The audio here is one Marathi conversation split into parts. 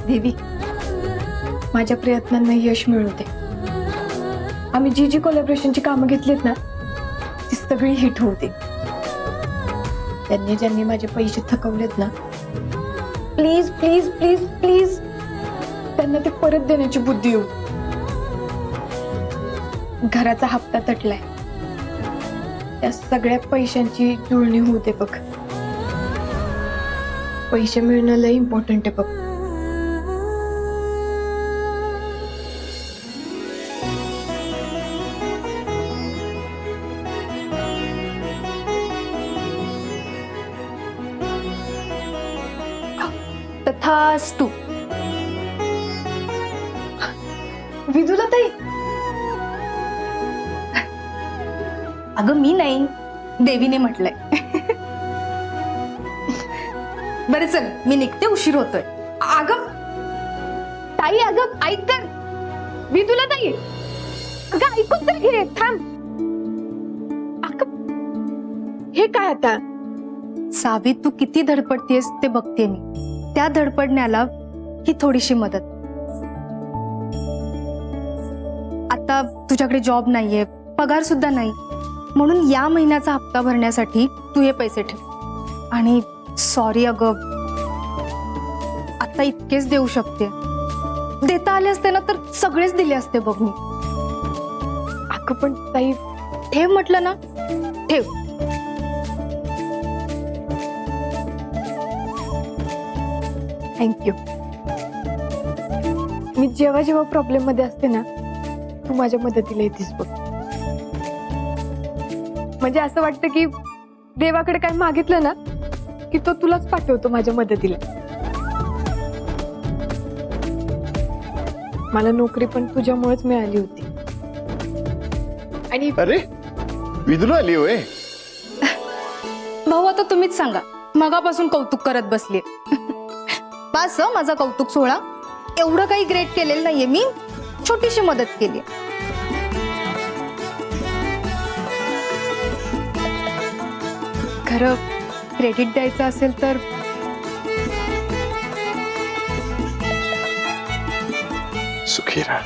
देवी, माझ्या प्रयत्नांना यश मिळू दे। आम्ही जी कोलॅबोरेशनची कामं घेतलीत ना ती सगळी हिट होऊ दे। त्यांनी ज्यांनी माझे पैसे थकवलेत ना, प्लीज प्लीज प्लीज प्लीज त्यांना ते परत देण्याची बुद्धी येऊ। घराचा हप्ता तटलाय, त्या सगळ्या पैशांची जुळणी होऊ दे बघ। पैसे मिळणं लय इम्पॉर्टंट आहे बघ। तथास्तु। विदुला ताई, अगं मी नाही, देवीने म्हटलंय। बरं चल, मी निघते, उशीर होतोय। अगं ताई, अगं ऐक तर। विदुला ताई, अगं ऐकून तर घे, थांब। अगं हे काय आता? सावी, तू किती धडपडतेस ते बघते मी। त्या धडपडण्याला ही थोडीशी मदत। आता तुझ्याकडे जॉब नाहीये, पगार सुद्धा नाही, म्हणून या महिन्याचा हप्ता भरण्यासाठी तू हे पैसे ठेव। आणि सॉरी अगं, आता इतकेच देऊ शकते। देता आले असते ना तर सगळेच दिले असते बघ मी। अगं पण ताई, ठेव म्हटलं ना, ठेव। थँक्यू। मी जेव्हा जेव्हा प्रॉब्लेम मध्ये असते ना, तू माझ्या मदतीला येतेस बघ। म्हणजे असं वाटतं की देवाकडे काय मागितलं ना की तो तुलाच पाठवतो माझ्या मदतीला। मला नोकरी पण तुझ्यामुळेच मिळाली होती। आणि अरे विदुला आली होय? भाऊ, आता तुम्हीच सांगा, मगापासून कौतुक करत बसले। बस माझा कौतुक सोहळा, एवढं काही ग्रेट केलेलं नाहीये मी, छोटीशी मदत केली। खरं क्रेडिट द्यायचं असेल तर सुखी राहा।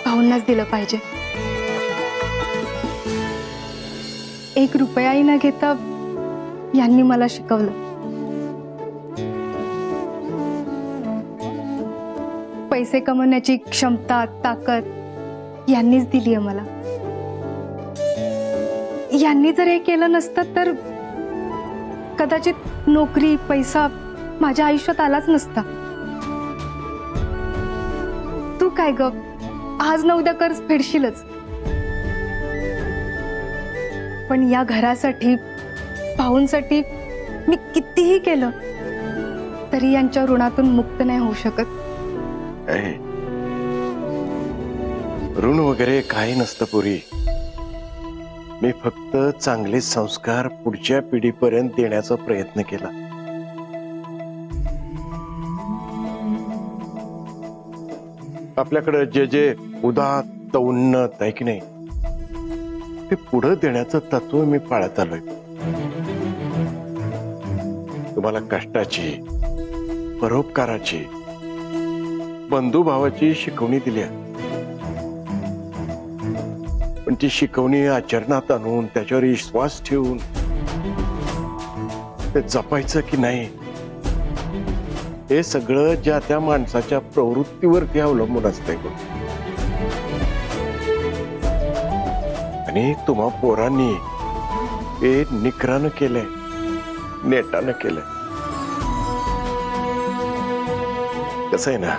भाऊंनाच दिलं पाहिजे। 1 रुपयाही न घेता यांनी मला शिकवलं। पैसे कमवण्याची क्षमता, ताकद यांनीच दिली आहे मला। यांनी जर हे केलं नसतं तर कदाचित नोकरी, पैसा माझ्या आयुष्यात आलाच नसता। तू काय ग, आज न उद्या कर्ज फेडशीलच, पण या घरासाठी, भाऊंसाठी मी कितीही केलं तरी यांच्या ऋणातून मुक्त नाही होऊ शकत। ऋण वगैरे काही नसतं पुरी। मी फक्त चांगले संस्कार पुढच्या पिढीपर्यंत देण्याचा प्रयत्न केला। आपल्याकडे जे जे उदात्त उन्नत आहे की नाही, ते पुढे देण्याचं तत्व मी पाळत आलोय। तुम्हाला कष्टाची, परोपकाराची, बंधुभावाची शिकवणी दिली, पण ती शिकवणी आचरणात आणून त्याच्यावर विश्वास ठेवून ते जपायचं की नाही, हे सगळं ज्या त्या माणसाच्या प्रवृत्तीवरती अवलंबून असतंय। आणि तुम्हा पोरांनी हे निकरानं केलंय, नेटानं केलंय. कसं आहे ना,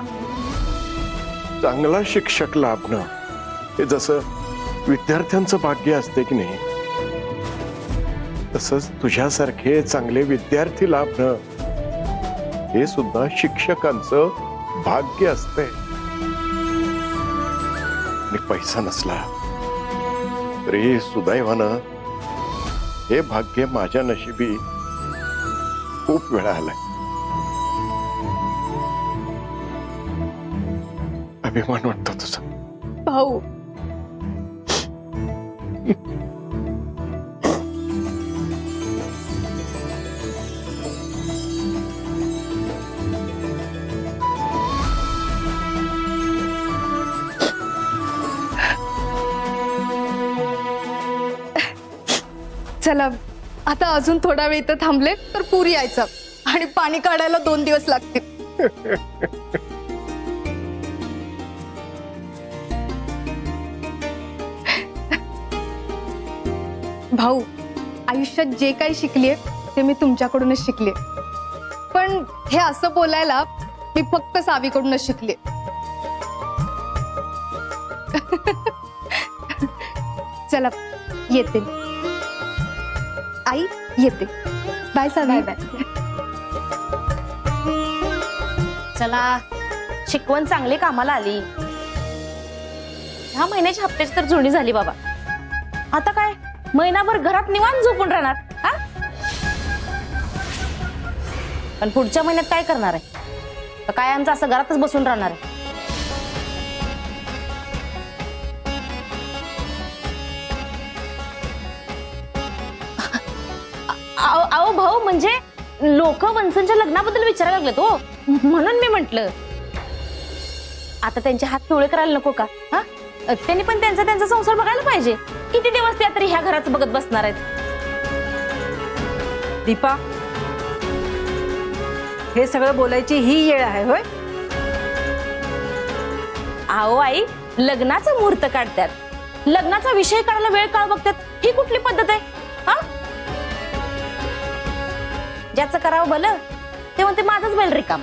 चांगला शिक्षक लाभणं हे जसं विद्यार्थ्यांचं भाग्य असते की नाही, तसंच तुझ्यासारखे चांगले विद्यार्थी लाभणं हे सुद्धा शिक्षकांचं भाग्य असते. आणि पैसा नसला तरी सुदैवानं हे भाग्य माझ्या नशिबी खूप वेळा आलाय. अभिमान वाटतो तुझा. भाऊ, चला आता अजून थोडा वेळ इथं थांबले तर पूर यायचा आणि पाणी काढायला 2 दिवस लागतील. भाऊ, आयुष्यात जे काही शिकलीये ते मी तुमच्याकडूनच शिकले, पण हे असं बोलायला मी फक्त सावीकडूनच शिकले. चला येते आई, येते. बाय सावी. बाय. चला, शिकवण चांगली कामाला आली. ह्या महिन्याची हप्त्याची तर जुळणी झाली बाबा. आता काय महिनाभर घरात निवांत झोपून राहणार हा? पण पुढच्या महिन्यात काय करणार आहे? तर काय आमचं असं घरातच बसून राहणार आहे? अहो भाऊ, म्हणजे लोक वंसनच्या लग्नाबद्दल विचारायला लागलेत हो, म्हणून मी म्हंटल आता त्यांचे हात पिवळे करायला नको का? हा, त्यांनी पण त्यांचा संसार बघायला पाहिजे. किती दिवस त्या तरी ह्या घराचं बघत बसणार आहेत? दीपा, हे सगळं बोलायची ही येळ आहे होय? अहो आई, लग्नाचा मुहूर्त काढतात, लग्नाचा विषय काढायला वेळ काळ बघतात, ही कुठली पद्धत आहे? हा, ज्याचं करावं भलं ते म्हणते माझंच बैल रिकाम.